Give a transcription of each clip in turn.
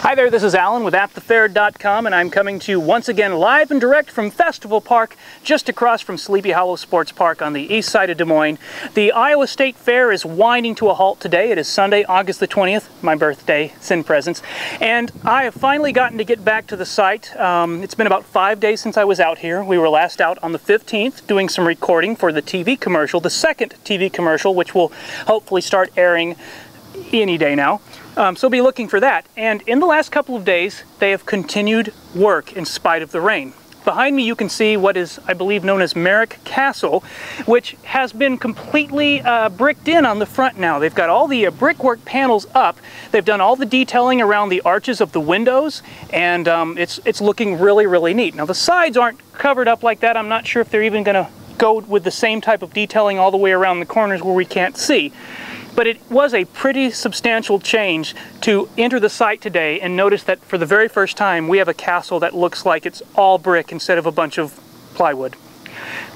Hi there, this is Alan with AtTheFaire.com, and I'm coming to you once again live and direct from Festival Park, just across from Sleepy Hollow Sports Park on the east side of Des Moines. The Iowa State Fair is winding to a halt today. It is Sunday, August the 20th, my birthday, send presents. And I have finally gotten to get back to the site. It's been about 5 days since I was out here. We were last out on the 15th doing some recording for the TV commercial, the second TV commercial, which will hopefully start airing any day now. So be looking for that. And in the last couple of days, they have continued work in spite of the rain. Behind me you can see what is, I believe, known as Merrick Castle, which has been completely bricked in on the front now. They've got all the brickwork panels up. They've done all the detailing around the arches of the windows, and it's looking really, really neat. Now the sides aren't covered up like that. I'm not sure if they're even going to go with the same type of detailing all the way around the corners where we can't see. But it was a pretty substantial change to enter the site today and notice that for the very first time we have a castle that looks like it's all brick instead of a bunch of plywood.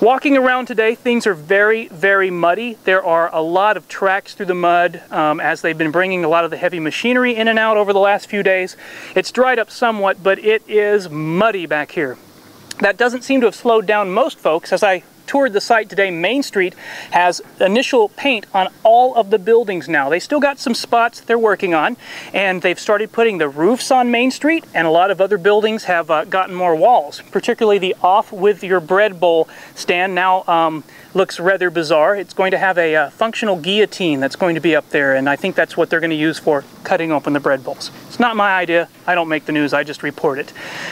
Walking around today, things are very, very muddy. There are a lot of tracks through the mud as they've been bringing a lot of the heavy machinery in and out over the last few days. It's dried up somewhat, but it is muddy back here. That doesn't seem to have slowed down most folks. As I toured the site today, Main Street has initial paint on all of the buildings now. They still got some spots they're working on, and they've started putting the roofs on Main Street, and a lot of other buildings have gotten more walls. Particularly the off with your bread bowl stand now looks rather bizarre. It's going to have a functional guillotine that's going to be up there, and I think that's what they're going to use for cutting open the bread bowls. It's not my idea. I don't make the news, I just report it.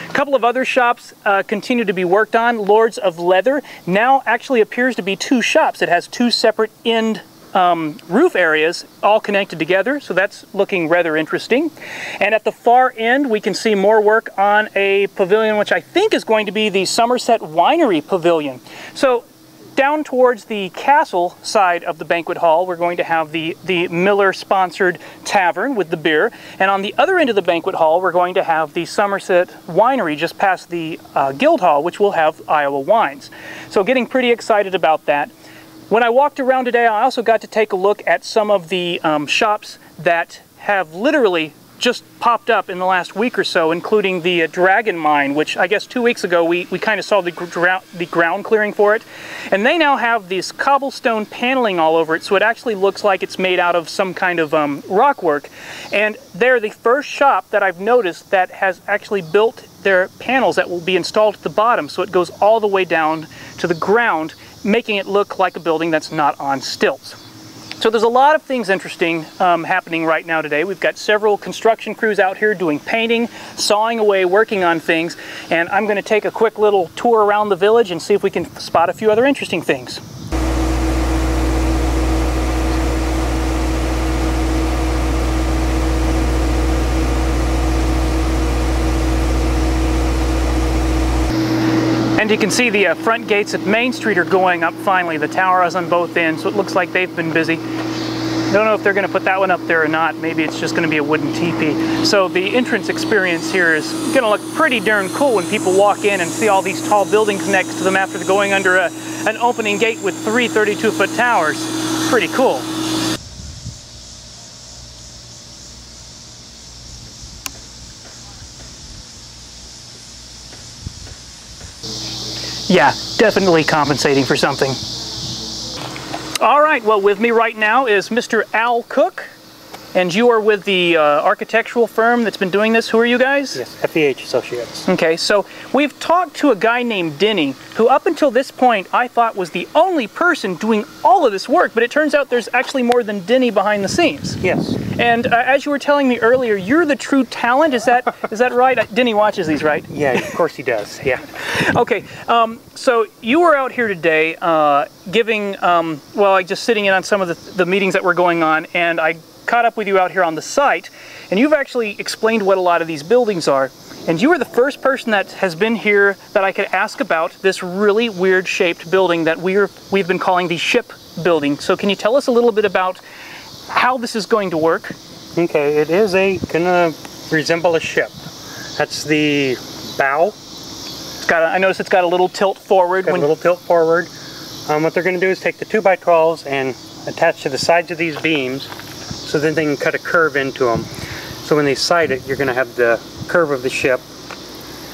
A couple of other shops continue to be worked on. Lords of Leather now actually appears to be two shops. It has two separate end roof areas all connected together, so that's looking rather interesting. And at the far end we can see more work on a pavilion which I think is going to be the Somerset Winery Pavilion. So down towards the castle side of the banquet hall, we're going to have the Miller-sponsored tavern with the beer. And on the other end of the banquet hall, we're going to have the Somerset Winery just past the Guild Hall, which will have Iowa wines. So getting pretty excited about that. When I walked around today, I also got to take a look at some of the shops that have literally just popped up in the last week or so, including the Dragon Mine, which I guess 2 weeks ago we kind of saw the ground clearing for it. And they now have this cobblestone paneling all over it, so it actually looks like it's made out of some kind of rock work. And they're the first shop that I've noticed that has actually built their panels that will be installed at the bottom, so it goes all the way down to the ground, making it look like a building that's not on stilts. So there's a lot of things interesting happening right now today. We've got several construction crews out here doing painting, sawing away, working on things, and I'm going to take a quick little tour around the village and see if we can spot a few other interesting things. And you can see the front gates at Main Street are going up finally. The tower is on both ends, so it looks like they've been busy. Don't know if they're going to put that one up there or not. Maybe it's just going to be a wooden teepee. So the entrance experience here is going to look pretty darn cool when people walk in and see all these tall buildings next to them after going under an opening gate with three 32-foot towers. Pretty cool. Yeah, definitely compensating for something. All right, well, with me right now is Mr. Al Cook, and you are with the architectural firm that's been doing this. Who are you guys? Yes, FEH Associates. Okay, so we've talked to a guy named Denny, who up until this point I thought was the only person doing all of this work, but it turns out there's actually more than Denny behind the scenes. Yes. And as you were telling me earlier, you're the true talent. Is that right? Denny watches these, right? Yeah, of course he does. Yeah. Okay. So you were out here today giving, well, just sitting in on some of the meetings that were going on, and I caught up with you out here on the site, and you've actually explained what a lot of these buildings are. And you were the first person that has been here that I could ask about this really weird shaped building that we've been calling the ship building. So can you tell us a little bit about how this is going to work? Okay, it is gonna resemble a ship. That's the bow. I notice it's got a little tilt forward. A little tilt forward. What they're going to do is take the 2x12s and attach to the sides of these beams, so then they can cut a curve into them. So when they sight it, you're going to have the curve of the ship,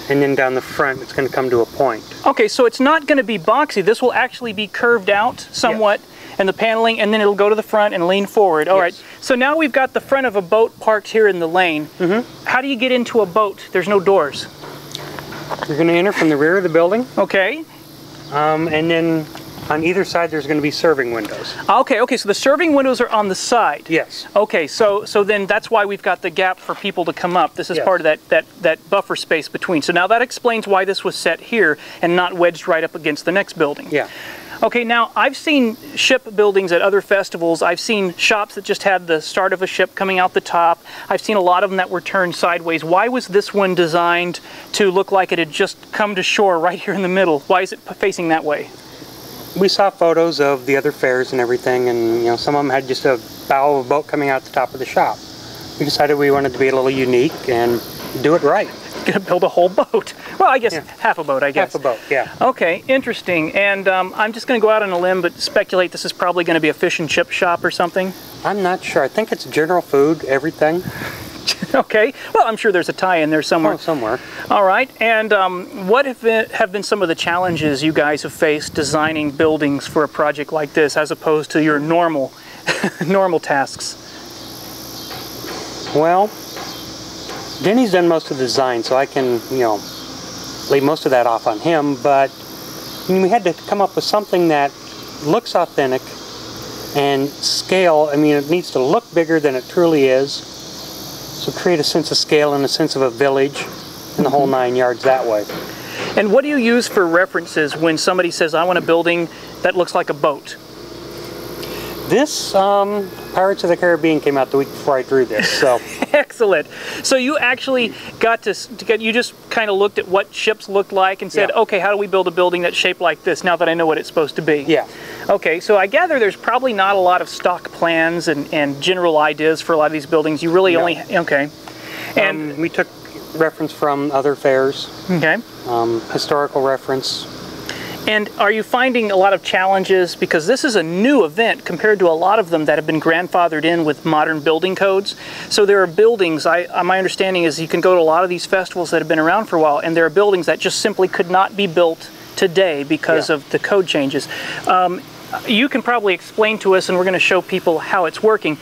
and then down the front it's going to come to a point. Okay, so it's not going to be boxy. This will actually be curved out somewhat, yes. And the paneling, and then it'll go to the front and lean forward. All yes. right, so now we've got the front of a boat parked here in the lane. How do you get into a boat? There's no doors. You're going to enter from the rear of the building. Okay. And then on either side there's going to be serving windows. Okay, so the serving windows are on the side. Yes. Okay, so then that's why we've got the gap for people to come up. This is yes. part of that buffer space between. So now that explains why this was set here and not wedged right up against the next building. Yeah. Okay, now I've seen ship buildings at other festivals. I've seen shops that just had the start of a ship coming out the top. I've seen a lot of them that were turned sideways. Why was this one designed to look like it had just come to shore right here in the middle? Why is it facing that way? We saw photos of the other fairs and everything, and you know, some of them had just a bow of a boat coming out the top of the shop. We decided we wanted to be a little unique and do it right. Gonna build a whole boat. Well, I guess yeah. half a boat, I guess. Half a boat, yeah. Okay, interesting. And I'm just gonna go out on a limb, but speculate this is probably gonna be a fish and chip shop or something. I'm not sure. I think it's general food, everything. Okay, well, I'm sure there's a tie in there somewhere. Oh, somewhere. All right, and what have been some of the challenges you guys have faced designing buildings for a project like this, as opposed to your normal tasks? Well, Denny's done most of the design, so I can, you know, lay most of that off on him, but I mean, we had to come up with something that looks authentic and scale. I mean, it needs to look bigger than it truly is, so create a sense of scale and a sense of a village and the whole 9 yards that way. And what do you use for references when somebody says, I want a building that looks like a boat? This, Pirates of the Caribbean came out the week before I drew this, so. Excellent. So you actually you just kind of looked at what ships looked like and said, yeah. okay, how do we build a building that's shaped like this now that I know what it's supposed to be? Yeah. Okay, so I gather there's probably not a lot of stock plans and general ideas for a lot of these buildings. You really only, okay. And we took reference from other fairs. Okay. Historical reference. And are you finding a lot of challenges, because this is a new event compared to a lot of them that have been grandfathered in with modern building codes? So there are buildings, my understanding is you can go to a lot of these festivals that have been around for a while, and there are buildings that just simply could not be built today because yeah. of the code changes. You can probably explain to us, and we're going to show people how it's working.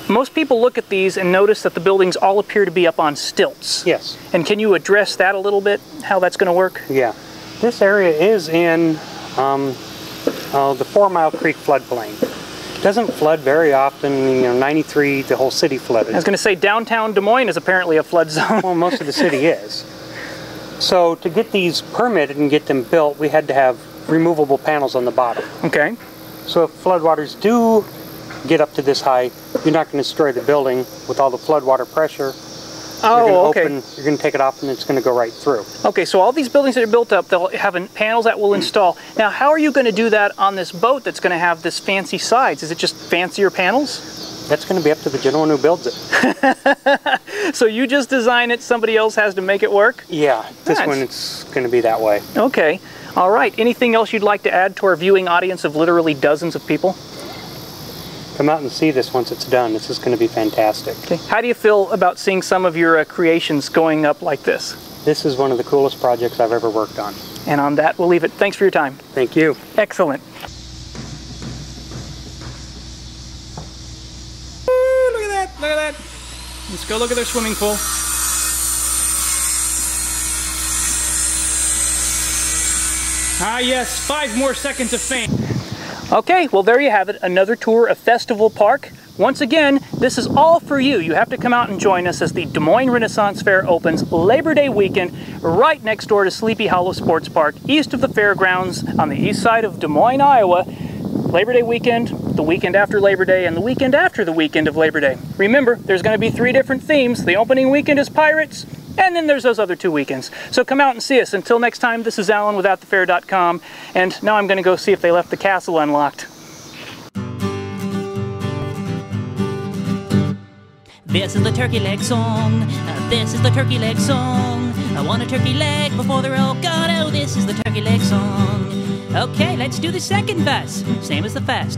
Most people look at these and notice that the buildings all appear to be up on stilts. Yes. And can you address that a little bit, how that's going to work? Yeah. This area is in the 4 Mile Creek floodplain. It doesn't flood very often. You know, 93, the whole city flooded. I was going to say downtown Des Moines is apparently a flood zone. Well, most of the city is. So to get these permitted and get them built, we had to have removable panels on the bottom. Okay. So if floodwaters do get up to this high, you're not going to destroy the building with all the floodwater pressure. Oh, okay. You're going to take it off and it's going to go right through. Okay, so all these buildings that are built up, they'll have panels that will install. Now, how are you going to do that on this boat that's going to have this fancy sides? Is it just fancier panels? That's going to be up to the gentleman who builds it. So you just design it, somebody else has to make it work? Yeah, this one it's going to be that way. Okay, all right. Anything else you'd like to add to our viewing audience of literally dozens of people? Come out and see this once it's done. This is going to be fantastic. Okay. How do you feel about seeing some of your creations going up like this? This is one of the coolest projects I've ever worked on. And on that, we'll leave it. Thanks for your time. Thank you. Excellent. Ooh, look at that, look at that. Let's go look at their swimming pool. Ah yes, 5 more seconds of fame. Okay, well there you have it, another tour of Festival Park. Once again, this is all for you. You have to come out and join us as the Des Moines Renaissance Fair opens Labor Day weekend right next door to Sleepy Hollow Sports Park, east of the fairgrounds on the east side of Des Moines, Iowa. Labor Day weekend, the weekend after Labor Day, and the weekend after the weekend of Labor Day. Remember, there's going to be 3 different themes. The opening weekend is Pirates, and then there's those other 2 weekends. So come out and see us. Until next time, this is Alan with AtTheFair.com, and now I'm going to go see if they left the castle unlocked. This is the turkey leg song. This is the turkey leg song. I want a turkey leg before they're all gone. Oh, this is the turkey leg song. Okay, let's do the second verse. Same as the first.